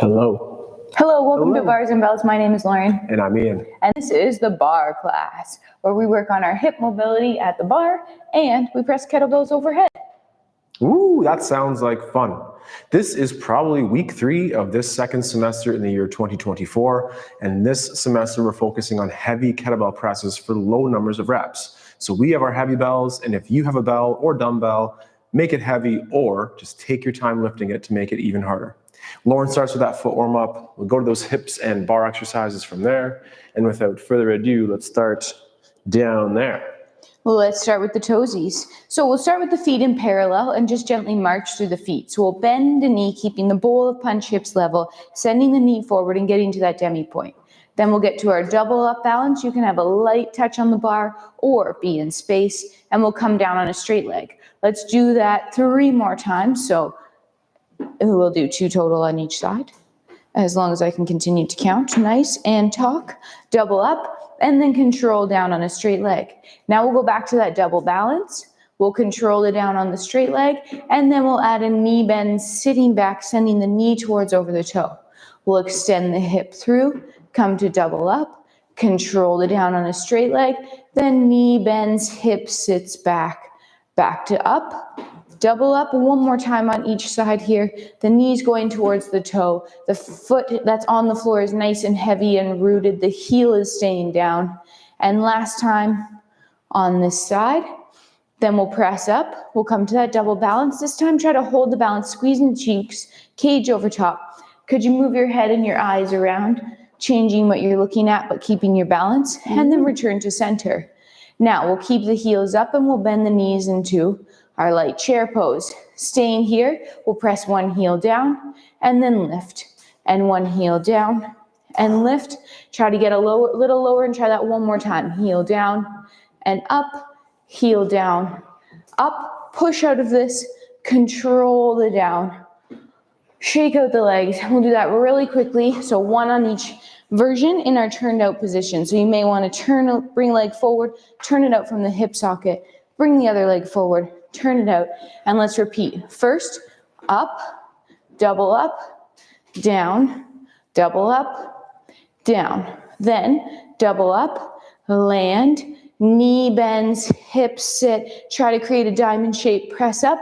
Hello. Hello, welcome Hello. to Bars and Bells. My name is Lauren. And I'm Ian. And this is the Barre Class, where we work on our hip mobility at the bar and we press kettlebells overhead. Ooh, that sounds like fun. This is probably week 3 of this second semester in the year 2024. And this semester we're focusing on heavy kettlebell presses for low numbers of reps. So we have our heavy bells, and if you have a bell or dumbbell, make it heavy or just take your time lifting it to make it even harder. Lauren starts with that foot warm up. We'll go to those hips and bar exercises from there. And without further ado, let's start down there. Well, let's start with the toesies. So we'll start with the feet in parallel and just gently march through the feet. So we'll bend the knee, keeping the bowl of punch hips level, sending the knee forward and getting to that demi point. Then we'll get to our double up balance. You can have a light touch on the bar or be in space, and we'll come down on a straight leg. Let's do that 3 more times. So we'll do 2 total on each side, as long as I can continue to count. Nice, and talk. Double up, and then control down on a straight leg. Now we'll go back to that double balance. We'll control it down on the straight leg, and then we'll add a knee bend, sitting back, sending the knee towards over the toe. We'll extend the hip through, come to double up, control it down on a straight leg, then knee bends, hip sits back, back to up, double up 1 more time on each side here. The knee's going towards the toe. The foot that's on the floor is nice and heavy and rooted. The heel is staying down. And last time on this side. Then we'll press up. We'll come to that double balance. This time try to hold the balance, squeezing the cheeks, cage over top. Could you move your head and your eyes around, changing what you're looking at, but keeping your balance? And then return to center. Now we'll keep the heels up and we'll bend the knees into our light chair pose. Staying here, we'll press 1 heel down and then lift. And 1 heel down and lift. Try to get a little lower and try that 1 more time. Heel down and up, heel down, up, push out of this, control the down. Shake out the legs. We'll do that really quickly. So 1 on each version in our turned out position. So you may want to bring leg forward, turn it out from the hip socket, bring the other leg forward, turn it out, and let's repeat. First, up, down, double up, down. Then double up, land, knee bends, hips sit. Try to create a diamond shape, press up.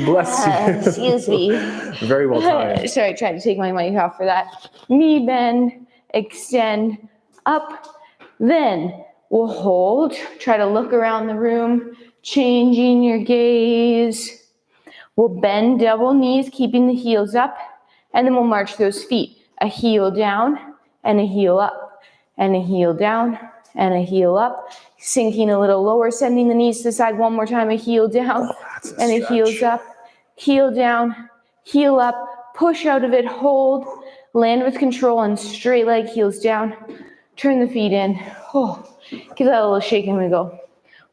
Bless you. Excuse me. Very well timed. Sorry, I tried to take my mic off for that. Knee bend, extend, up. Then we'll hold. Try to look around the room, changing your gaze. We'll bend double knees, keeping the heels up. And then we'll march those feet. A heel down and a heel up. And a heel down and a heel up. Sinking a little lower, sending the knees to the side 1 more time. A heel down and a heels up. Heel down, heel up. Push out of it, hold. Land with control and straight leg, heels down. Turn the feet in. Oh, give that a little shake and we go.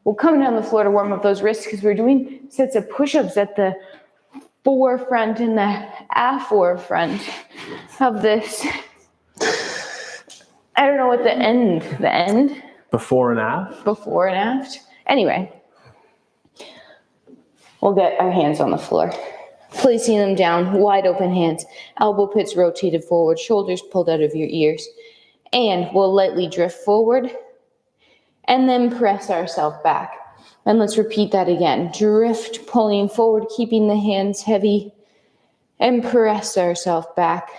We'll come down the floor to warm up those wrists because we're doing sets of push-ups at the forefront and the forefront of this. I don't know what the end. Before and aft? Before and aft. Anyway, we'll get our hands on the floor. Placing them down, wide open hands. Elbow pits rotated forward, shoulders pulled out of your ears. And we'll lightly drift forward and then press ourselves back. And let's repeat that again. Drift, pulling forward, keeping the hands heavy, and press ourselves back.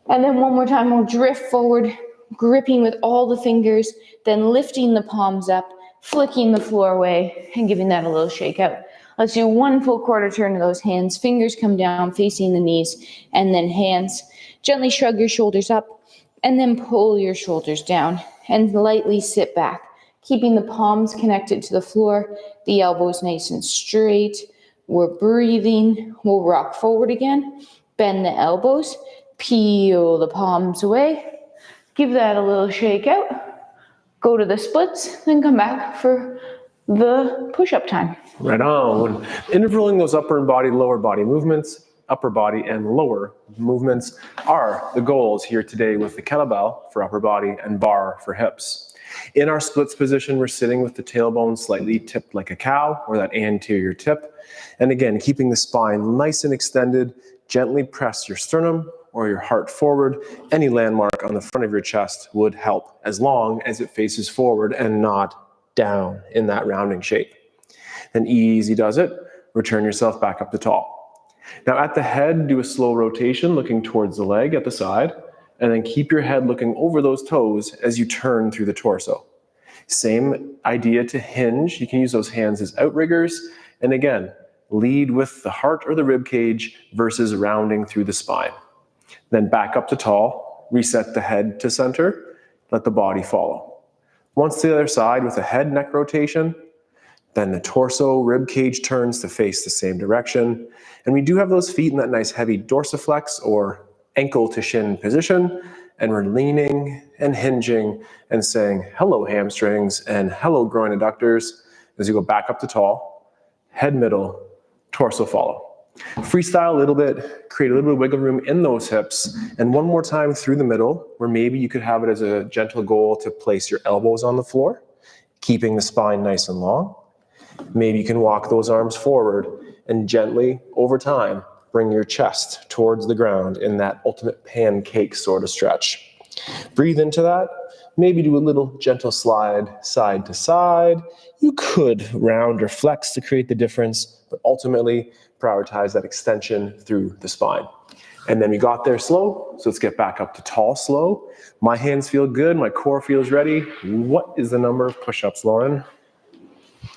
And then 1 more time, we'll drift forward, gripping with all the fingers, then lifting the palms up, flicking the floor away, and giving that a little shake out. Let's do 1 full quarter turn of those hands. Fingers come down, facing the knees, and then hands. Gently shrug your shoulders up, and then pull your shoulders down, and lightly sit back, keeping the palms connected to the floor, the elbows nice and straight. We're breathing. We'll rock forward again, bend the elbows, peel the palms away. Give that a little shake out. Go to the splits, then come back for the push-up time. Right on. Intervaling those upper and lower body movements, upper body and lower movements are the goals here today with the kettlebell for upper body and bar for hips. In our splits position, we're sitting with the tailbone slightly tipped like a cow, or that anterior tip. And again, keeping the spine nice and extended, gently press your sternum or your heart forward. Any landmark on the front of your chest would help, as long as it faces forward and not down in that rounding shape. Then easy does it. Return yourself back up to tall. Now at the head, do a slow rotation looking towards the leg at the side, and then keep your head looking over those toes as you turn through the torso. Same idea to hinge. You can use those hands as outriggers, and again, lead with the heart or the rib cage versus rounding through the spine. Then back up to tall, reset the head to center, let the body follow. Once to the other side with a head neck rotation, then the torso rib cage turns to face the same direction. And we do have those feet in that nice heavy dorsiflex or ankle to shin position. And we're leaning and hinging and saying, hello hamstrings and hello groin adductors, as you go back up to tall, head middle, torso follow. Freestyle a little bit, create a little bit of wiggle room in those hips. And one more time through the middle, where maybe you could have it as a gentle goal to place your elbows on the floor, keeping the spine nice and long. Maybe you can walk those arms forward and gently, over time, bring your chest towards the ground in that ultimate pancake sort of stretch. Breathe into that. Maybe do a little gentle slide side to side. You could round or flex to create the difference, but ultimately prioritize that extension through the spine. And then we got there slow, so let's get back up to tall slow. My hands feel good, my core feels ready. What is the number of push-ups, Lauren?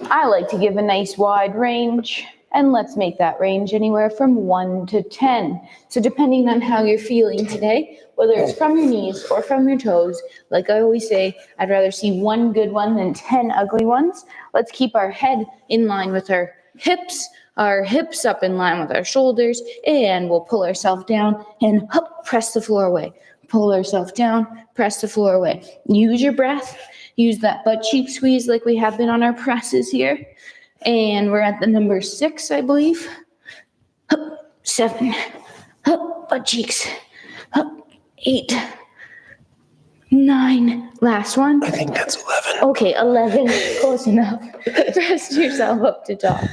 I like to give a nice wide range, and let's make that range anywhere from 1 to 10. So depending on how you're feeling today, whether it's from your knees or from your toes, like I always say, I'd rather see one good one than 10 ugly ones. Let's keep our head in line with our hips up in line with our shoulders, and we'll pull ourselves down and hop, press the floor away. Pull ourselves down, press the floor away. Use your breath. Use that butt cheek squeeze like we have been on our presses here. And we're at the number 6, I believe. Hup, 7, hup, butt cheeks. Hup, 8, 9, last one. I think that's 11. Okay, 11, close enough. Press yourself up to top.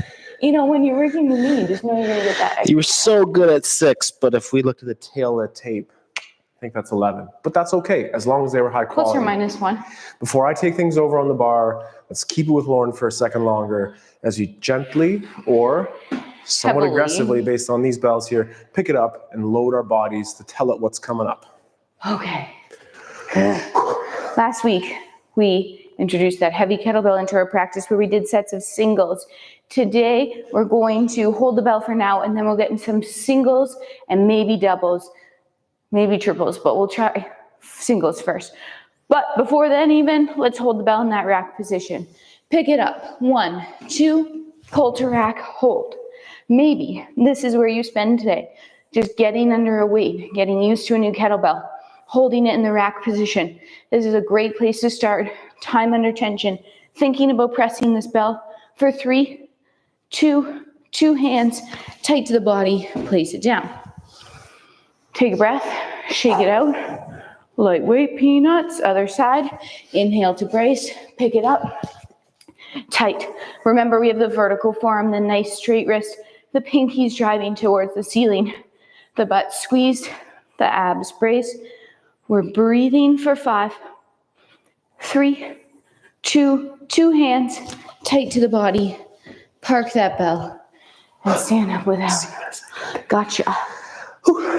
You know, when you're working the knee, just know you're gonna get that. You were so good at 6, but if we looked at the tail of the tape, I think that's 11. But that's okay, as long as they were high quality. Plus or minus 1. Before I take things over on the bar, let's keep it with Lauren for a second longer as you gently or somewhat Heavily. aggressively, based on these bells here, pick it up and load our bodies to tell it what's coming up. Okay. Last week, we introduced that heavy kettlebell into our practice where we did sets of singles. Today, we're going to hold the bell for now, and then we'll get in some singles and maybe doubles, maybe triples, but we'll try singles first. But before then even, let's hold the bell in that rack position. Pick it up. 1, 2, pull to rack, hold. Maybe this is where you spend today. Just getting under a weight, getting used to a new kettlebell, holding it in the rack position. This is a great place to start. Time under tension. Thinking about pressing this bell for 3, 2, 2 hands, tight to the body, place it down. Take a breath, shake it out. Lightweight peanuts, other side. Inhale to brace, pick it up. Tight. Remember, we have the vertical forearm, the nice straight wrist, the pinkies driving towards the ceiling, the butt squeezed, the abs braced. We're breathing for 5, 3, 2, 2 hands, tight to the body. Park that bell and stand up without. Gotcha.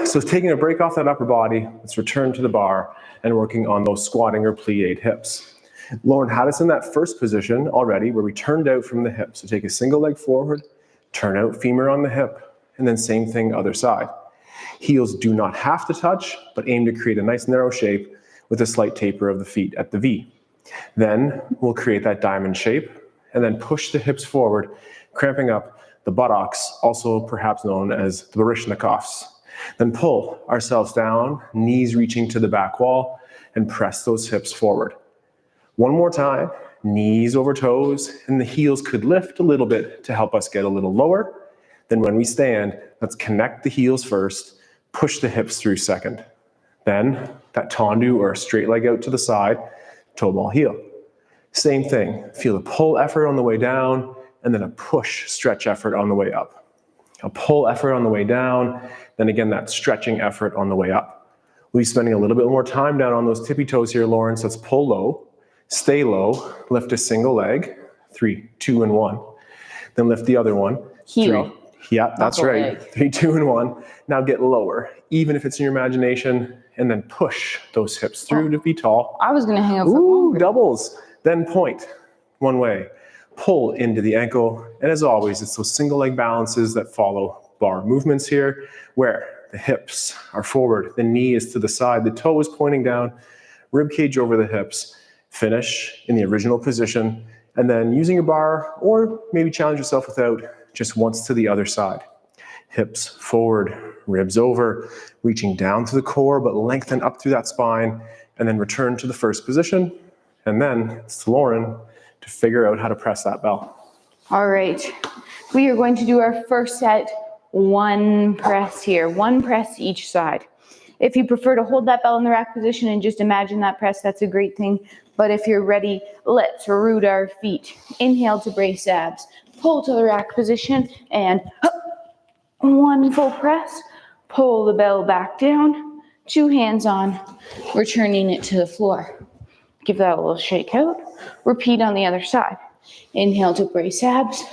So taking a break off that upper body, let's return to the bar and working on those squatting or plied hips. Lauren had us in that first position already where we turned out from the hip. So take a single leg forward, turn out femur on the hip, and then same thing other side. Heels do not have to touch, but aim to create a nice narrow shape with a slight taper of the feet at the V. Then we'll create that diamond shape and then push the hips forward, cramping up the buttocks, also perhaps known as the baryshnikovs. Then pull ourselves down, knees reaching to the back wall, and press those hips forward. One more time, knees over toes, and the heels could lift a little bit to help us get a little lower. Then when we stand, let's connect the heels first, push the hips through second. Then that tondu or straight leg out to the side, toe ball heel. Same thing. Feel a pull effort on the way down, and then a push stretch effort on the way up. A pull effort on the way down, then again that stretching effort on the way up. We'll be spending a little bit more time down on those tippy toes here, Lauren. So let's pull low, stay low, lift a single leg, 3, 2, and 1. Then lift the other one. Heel. 3. Yeah, that's right. 3, 2, and 1. Now get lower, even if it's in your imagination, and then push those hips through to be tall. I was gonna hang up for Ooh, longer. doubles. Then point one way, pull into the ankle. And as always, it's those single leg balances that follow bar movements here, where the hips are forward, the knee is to the side, the toe is pointing down, rib cage over the hips. Finish in the original position, and then using your bar, or maybe challenge yourself without, just once to the other side. Hips forward, ribs over, reaching down to the core, but lengthen up through that spine, and then return to the first position. And then it's Lauren to figure out how to press that bell. All right, we are going to do our first set, one press here, one press each side. If you prefer to hold that bell in the rack position and just imagine that press, that's a great thing. But if you're ready, let's root our feet. Inhale to brace abs. Pull to the rack position and one full press. Pull the bell back down. 2 hands on, returning it to the floor. Give that a little shake out. Repeat on the other side. Inhale to brace abs.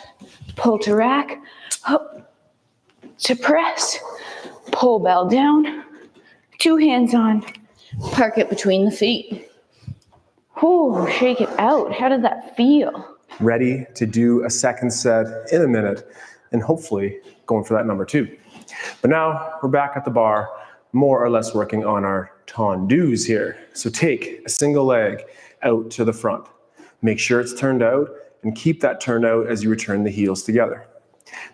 Pull to rack. Up to press. Pull bell down. 2 hands on. Park it between the feet. Oh, shake it out. How did that feel? Ready to do a second set in a minute, and hopefully going for that number 2. But now we're back at the bar, more or less working on our tondus here. So take a single leg out to the front. Make sure it's turned out, and keep that turned out as you return the heels together.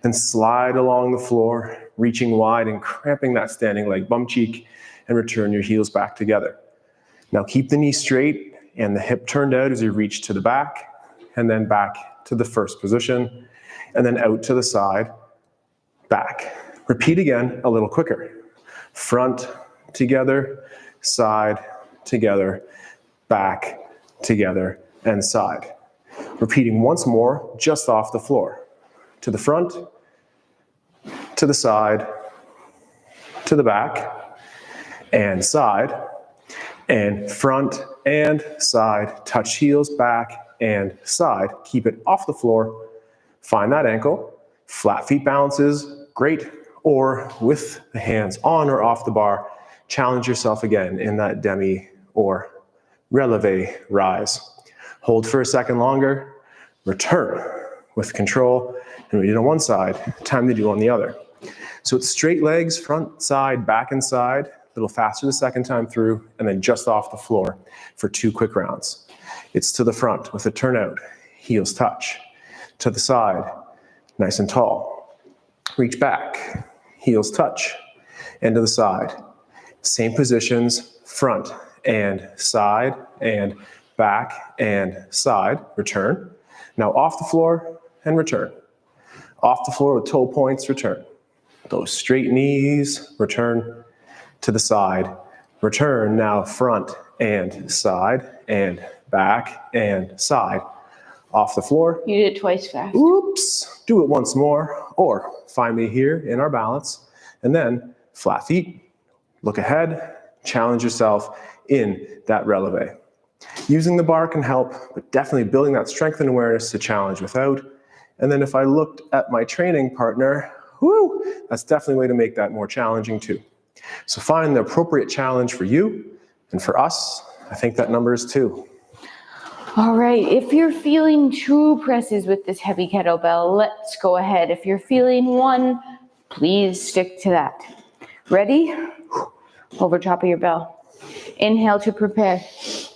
Then slide along the floor, reaching wide and cramping that standing leg bum cheek, and return your heels back together. Now keep the knee straight and the hip turned out as you reach to the back, and then back to the first position, and then out to the side, back. Repeat again a little quicker. Front together, side together, back together, and side. Repeating once more, just off the floor. To the front, to the side, to the back, and side, and front and side. Touch heels, back and side. Keep it off the floor. Find that ankle. Flat feet balances, great. Or with the hands on or off the bar, challenge yourself again in that demi or releve rise. Hold for a second longer, return with control, and we did on one side, time to do on the other. So it's straight legs, front, side, back and side, a little faster the second time through, and then just off the floor for 2 quick rounds. It's to the front with a turnout, heels touch. To the side, nice and tall. Reach back, heels touch, and to the side. Same positions, front and side and back and side, return. Now off the floor and return. Off the floor with toe points, return. Those straight knees, return to the side, return. Now front and side and back and side. Off the floor. You did it twice fast. Oops. Do it once more, or find me here in our balance, and then flat feet, look ahead, challenge yourself in that releve. Using the bar can help, but definitely building that strength and awareness to challenge without. And then if I looked at my training partner, that's definitely a way to make that more challenging too. So find the appropriate challenge for you, and for us, I think that number is 2. All right, if you're feeling 2 presses with this heavy kettlebell, let's go ahead. If you're feeling 1, please stick to that. Ready? Over top of your bell. Inhale to prepare.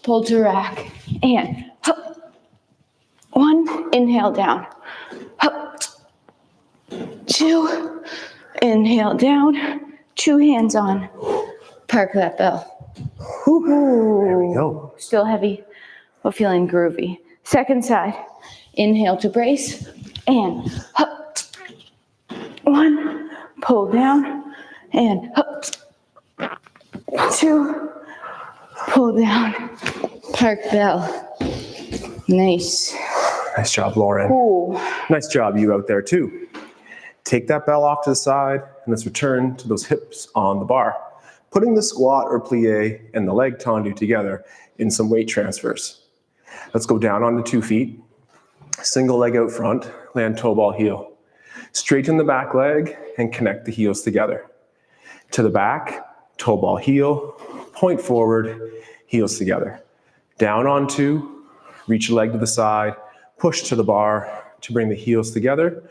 Pull to rack. And 1, inhale down. 2, inhale down. 2 hands on. Park that bell. There we go. Still heavy, but feeling groovy. Second side. Inhale to brace. And 1, pull down. And 2, pull down. Park bell. Nice. Nice job, Lauren. Cool. Nice job, you out there too. Take that bell off to the side and let's return to those hips on the bar. Putting the squat or plie and the leg tondu together in some weight transfers. Let's go down onto 2 feet. Single leg out front, land toe ball heel. Straighten the back leg and connect the heels together. To the back, toe ball heel, point forward, heels together. Down on 2, reach a leg to the side, push to the bar to bring the heels together,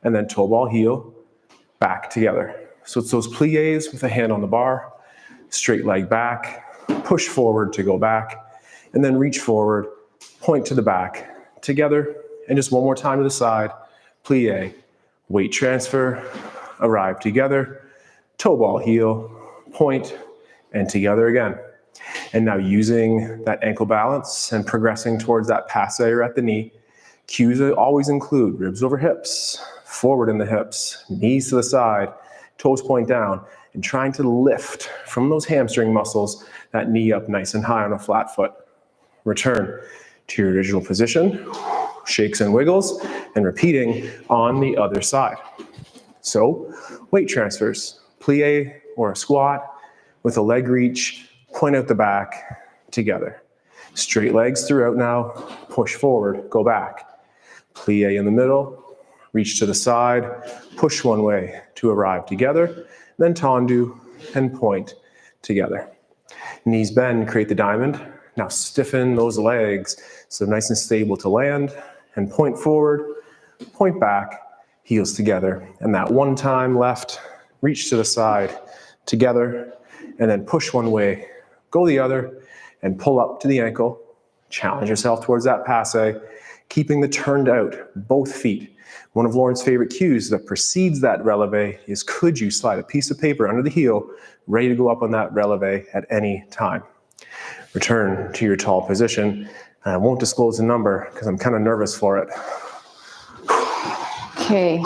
and then toe ball heel, back together. So it's those pliés with a hand on the bar, straight leg back, push forward to go back, and then reach forward, point to the back, together, and just one more time to the side, plie, weight transfer, arrive together, toe ball heel, point, and together again. And now using that ankle balance and progressing towards that passe or at the knee, cues always include ribs over hips, forward in the hips, knees to the side, toes point down, and trying to lift from those hamstring muscles, that knee up nice and high on a flat foot. Return to your original position, shakes and wiggles, and repeating on the other side. So, weight transfers, plie or a squat with a leg reach, point out the back, together. Straight legs throughout now, push forward, go back. Plie in the middle, reach to the side, push one way to arrive together, then tondu and point together. Knees bend, create the diamond. Now stiffen those legs so nice and stable to land, and point forward, point back, heels together. And that one time left, reach to the side, together, and then push one way, go the other, and pull up to the ankle. Challenge yourself towards that passe, keeping the turned out, both feet. One of Lauren's favorite cues that precedes that releve is could you slide a piece of paper under the heel, ready to go up on that releve at any time. Return to your tall position. And I won't disclose the number because I'm kind of nervous for it. Okay.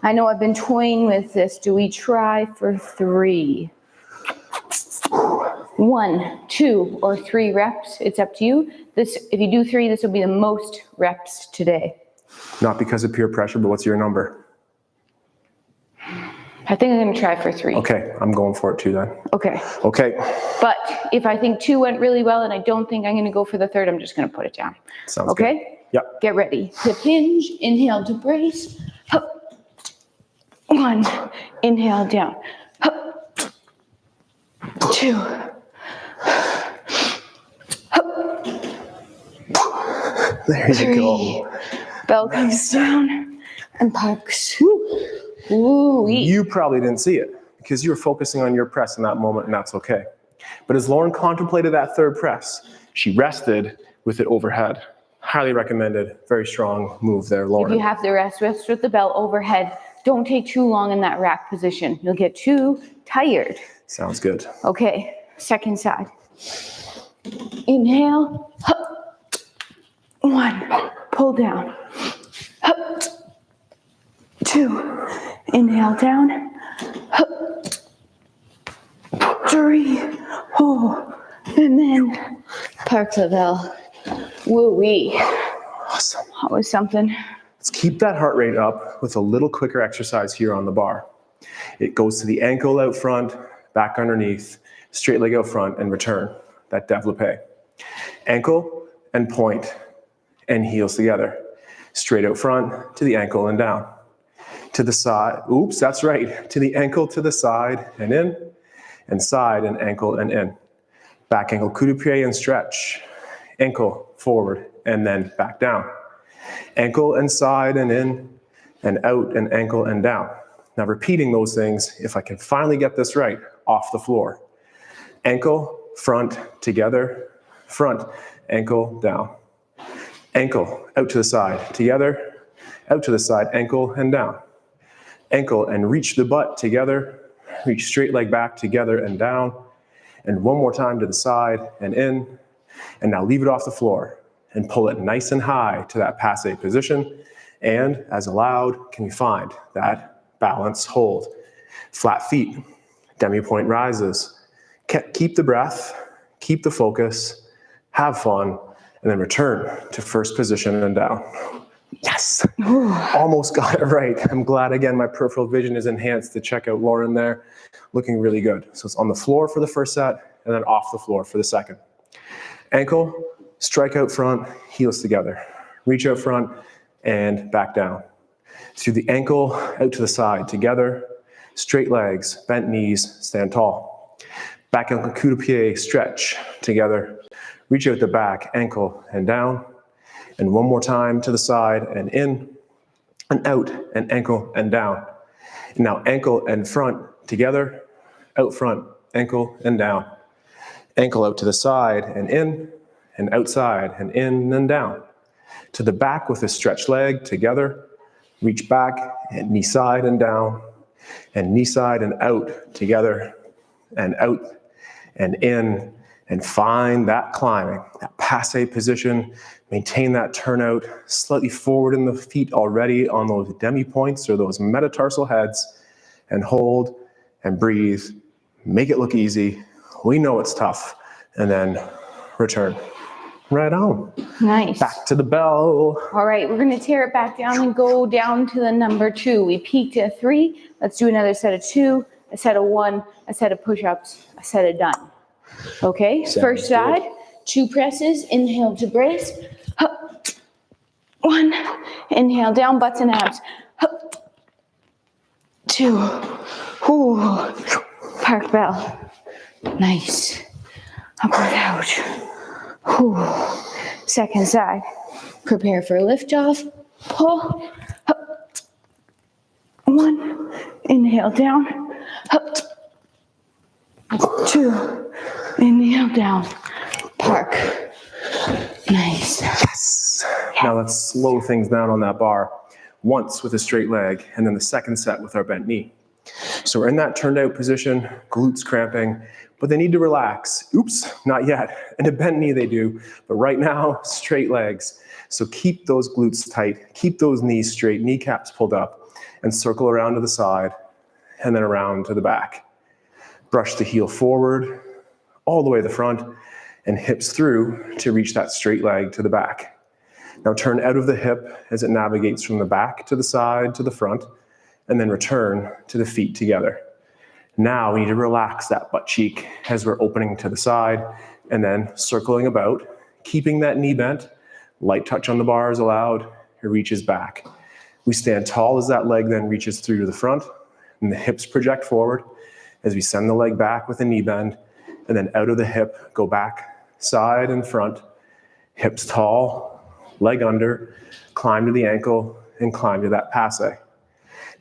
I know I've been toying with this. Do we try for 3? 1, 2, or 3 reps. It's up to you. If you do 3, this will be the most reps today. Not because of peer pressure, but what's your number? I think I'm going to try for 3. Okay, I'm going for it too then. Okay. Okay. But if I think 2 went really well and I don't think I'm going to go for the 3rd, I'm just going to put it down. Sounds okay? Good. Yep. Get ready. Hip hinge, inhale to brace. Hup. 1, inhale down. Hup. 2. There you 3. go. Bell comes down and parks. Ooh. You probably didn't see it because you were focusing on your press in that moment, and that's okay. But as Lauren contemplated that 3rd press, she rested with it overhead. Highly recommended. Very strong move there, Lauren. If you have to rest with the bell overhead. Don't take too long in that rack position. You'll get too tired. Sounds good. Okay, second side. Inhale. Hup. 1, pull down. Hup. 2, inhale down. Hup. 3, and then park the bell. Woo-wee. Awesome. That was something. Let's keep that heart rate up with a little quicker exercise here on the bar. It goes to the ankle out front, back underneath, straight leg out front, and return. That développé. Ankle and point and heels together. Straight out front to the ankle and down. To the side, oops, that's right. To the ankle to the side and in, and side and ankle and in. Back ankle coup de pied and stretch. Ankle forward and then back down. Ankle and side and in, and out and ankle and down. Now repeating those things, if I can finally get this right, off the floor. Ankle, front, together, front, ankle, down. Ankle, out to the side, together, out to the side, ankle, and down. Ankle and reach the butt together, reach straight leg back together and down. And one more time to the side and in. And now leave it off the floor and pull it nice and high to that passe position. And as allowed, can you find that balance hold? Flat feet, demi-point rises. Keep the breath, keep the focus, have fun, and then return to first position and down. Yes, almost got it right. I'm glad, again, my peripheral vision is enhanced to check out Lauren there. Looking really good. So it's on the floor for the first set, and then off the floor for the second. Ankle, strike out front, heels together. Reach out front, and back down. Through the ankle, out to the side, together. Straight legs, bent knees, stand tall. Back ankle coup de pied, stretch, together. Reach out the back, ankle, and down. And one more time to the side and in, and out, and ankle, and down. And now ankle and front together, out front, ankle, and down. Ankle out to the side and in, and outside, and in, and down. To the back with a stretched leg, together. Reach back, and knee side and down, and knee side and out, together, and out, and in, and find that climbing, that passe position. Maintain that turnout, slightly forward in the feet already on those demi points or those metatarsal heads, and hold and breathe. Make it look easy. We know it's tough. And then return. Right on. Nice. Back to the bell. All right, we're gonna tear it back down and go down to the number 2. We peaked at 3. Let's do another set of 2, a set of 1, a set of push-ups, a set of done. Okay, first side, 2 presses, inhale to brace. 1, inhale down, butts and abs. 2, park bell. Nice. Upward out. Second side, prepare for lift off. Pull. 1, inhale down. 2, inhale down. Park. Nice. Yes. Now let's slow things down on that bar. Once with a straight leg, and then the second set with our bent knee. So we're in that turned out position, glutes cramping, but they need to relax. Oops, not yet. In a bent knee they do, but right now, straight legs. So keep those glutes tight, keep those knees straight, kneecaps pulled up, and circle around to the side, and then around to the back. Brush the heel forward, all the way to the front, and hips through to reach that straight leg to the back. Now turn out of the hip as it navigates from the back to the side to the front, and then return to the feet together. Now we need to relax that butt cheek as we're opening to the side, and then circling about, keeping that knee bent. Light touch on the bar is allowed. It reaches back. We stand tall as that leg then reaches through to the front, and the hips project forward as we send the leg back with a knee bend, and then out of the hip, go back, side and front, hips tall, leg under, climb to the ankle, and climb to that passe.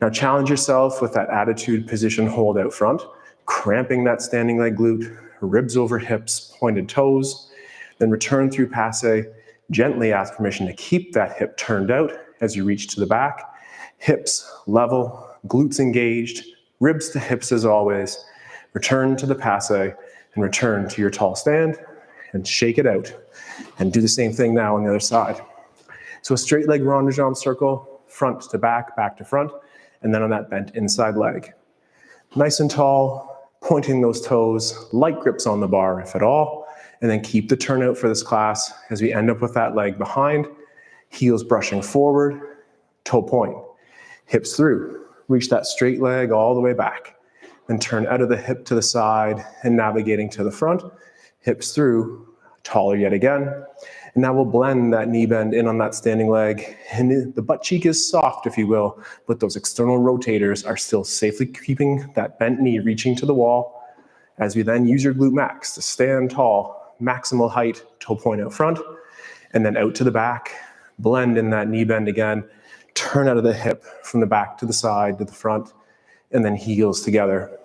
Now challenge yourself with that attitude position hold out front, cramping that standing leg glute, ribs over hips, pointed toes, then return through passe. Gently ask permission to keep that hip turned out as you reach to the back. Hips level, glutes engaged, ribs to hips as always. Return to the passe and return to your tall stand and shake it out. And do the same thing now on the other side. So a straight leg rond de jambe circle, front to back to front, and then on that bent inside leg. Nice and tall, pointing those toes, light grips on the bar if at all, and then keep the turnout for this class as we end up with that leg behind, heels brushing forward, toe point, hips through, reach that straight leg all the way back, then turn out of the hip to the side and navigating to the front, hips through, taller yet again. And now we'll blend that knee bend in on that standing leg. And the butt cheek is soft, if you will, but those external rotators are still safely keeping that bent knee reaching to the wall as we then use your glute max to stand tall, maximal height, toe point out front, and then out to the back, blend in that knee bend again, turn out of the hip from the back to the side to the front, and then heels together.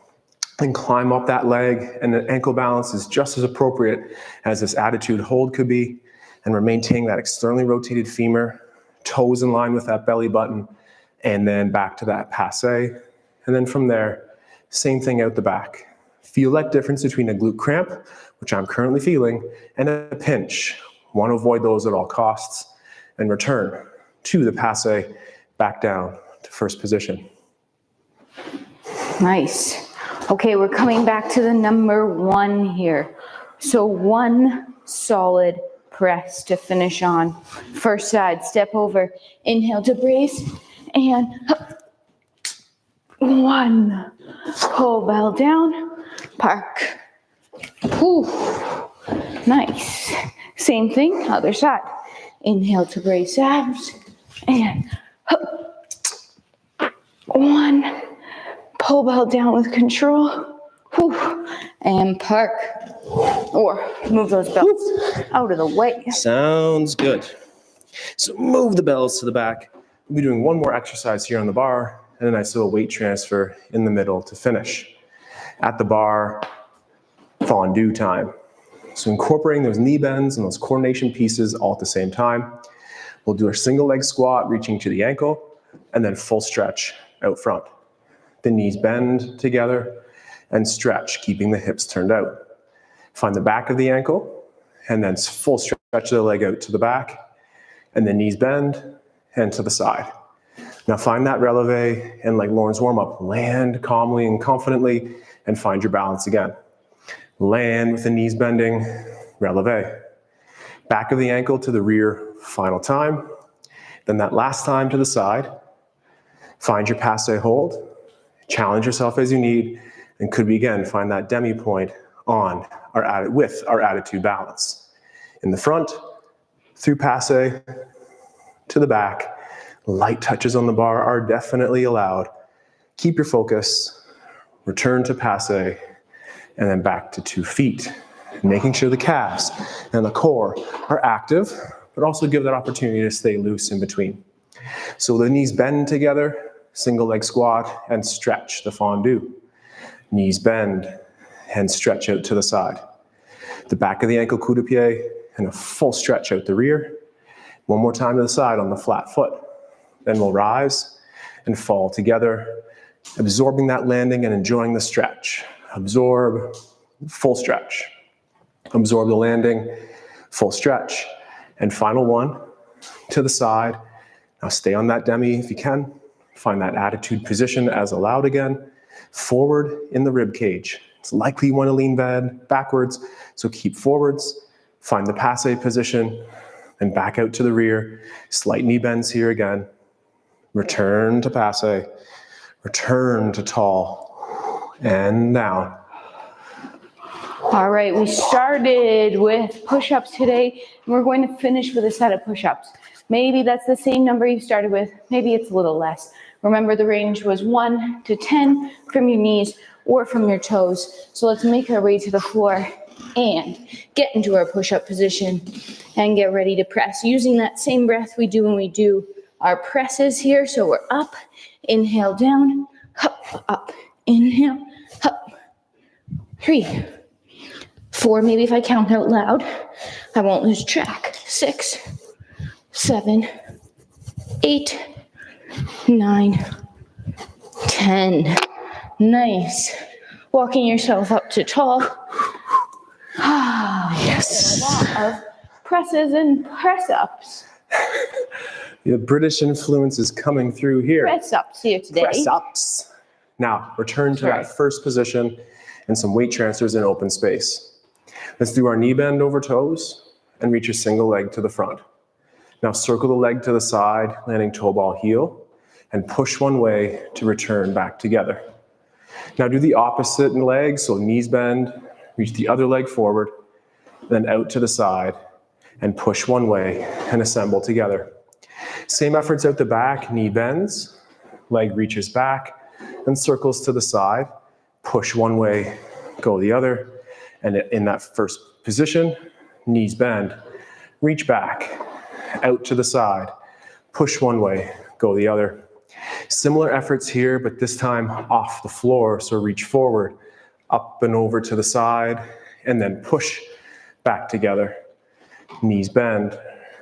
And climb up that leg, and the ankle balance is just as appropriate as this attitude hold could be. And we're maintaining that externally rotated femur, toes in line with that belly button, and then back to that passe. And then from there, same thing out the back. Feel that difference between a glute cramp, which I'm currently feeling, and a pinch. Want to avoid those at all costs. And return to the passe, back down to first position. Nice. Okay, we're coming back to the number 1 here. So 1 solid press to finish on. First side, step over, inhale to brace, and 1, pull bell down, park. Whew. Nice. Same thing, other side. Inhale to brace abs, and 1, pull bell down with control, whew, and park. Or move those belts out of the way. Sounds good. So move the bells to the back. We'll be doing one more exercise here on the bar and a nice little weight transfer in the middle to finish. At the bar, fondue time. So incorporating those knee bends and those coordination pieces all at the same time. We'll do a single leg squat reaching to the ankle and then full stretch out front. The knees bend together and stretch, keeping the hips turned out. Find the back of the ankle and then full stretch the leg out to the back and the knees bend and to the side. Now find that releve and like Lauren's warm up, land calmly and confidently and find your balance again. Land with the knees bending, releve. Back of the ankle to the rear, final time. Then that last time to the side. Find your passe hold. Challenge yourself as you need. And could we again find that demi point on with our attitude balance. In the front, through passe, to the back. Light touches on the bar are definitely allowed. Keep your focus. Return to passe. And then back to 2 feet. Making sure the calves and the core are active, but also give that opportunity to stay loose in between. So the knees bend together, single leg squat, and stretch the fondue. Knees bend and stretch out to the side. The back of the ankle coup de pied and a full stretch out the rear. One more time to the side on the flat foot. Then we'll rise and fall together, absorbing that landing and enjoying the stretch. Absorb, full stretch. Absorb the landing, full stretch. And final one, to the side. Now stay on that demi if you can. Find that attitude position as allowed again. Forward in the rib cage. It's likely you want to lean backwards, so keep forwards. Find the passe position, and back out to the rear. Slight knee bends here again. Return to passe. Return to tall. And down. All right, we started with push-ups today, and we're going to finish with a set of push-ups. Maybe that's the same number you started with, maybe it's a little less. Remember the range was 1 to 10 from your knees or from your toes. So let's make our way to the floor and get into our push-up position and get ready to press. Using that same breath we do when we do our presses here. So we're up, inhale down, up, inhale, up. 3, 4, maybe if I count out loud, I won't lose track. 6, 7, 8, 9, 10. Nice. Walking yourself up to tall. Yes. A lot of presses and press-ups. The British influence is coming through here. Press-ups here today. Press-ups. Now, return to that first position and some weight transfers in open space. Let's do our knee bend over toes and reach a single leg to the front. Now circle the leg to the side, landing toe ball heel, and push one way to return back together. Now do the opposite leg, so knees bend, reach the other leg forward, then out to the side, and push one way and assemble together. Same efforts out the back, knee bends, leg reaches back, and circles to the side, push one way, go the other, and in that first position, knees bend, reach back, out to the side, push one way, go the other. Similar efforts here, but this time off the floor, so reach forward, up and over to the side, and then push back together. Knees bend,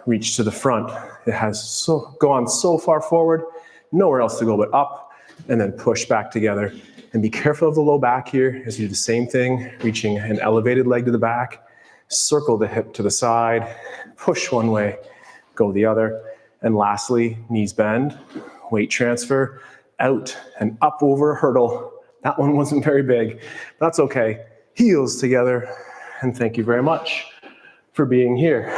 reach to the front. It has gone so far forward, nowhere else to go but up, and then push back together. And be careful of the low back here as you do the same thing, reaching an elevated leg to the back, circle the hip to the side, push one way, go the other. And lastly, knees bend, weight transfer, out and up over a hurdle. That one wasn't very big, but that's okay. Heels together, and thank you very much for being here.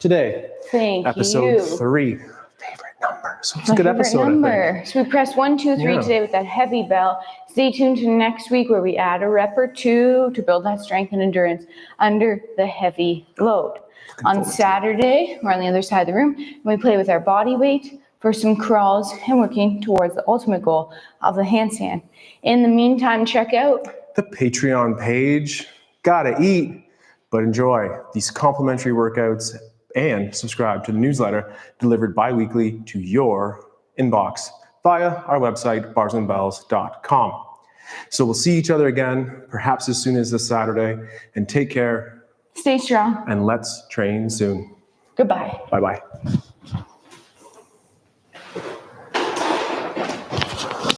today. Thank Episode you. 3. Favorite number. So it's My a good favorite episode, I number. think. So we pressed 1, 2, 3 Yeah. today with that heavy bell. Stay tuned to next week where we add a rep or 2 to build that strength and endurance under the heavy load. On Saturday, we're on the other side of the room, and we play with our body weight for some crawls and working towards the ultimate goal of the handstand. In the meantime, check out The Patreon page. Gotta eat, but enjoy these complimentary workouts and subscribe to the newsletter delivered bi-weekly to your inbox via our website, barsandbells.com. So we'll see each other again, perhaps as soon as this Saturday, and take care, Stay strong. and let's train soon. Goodbye. Bye-bye.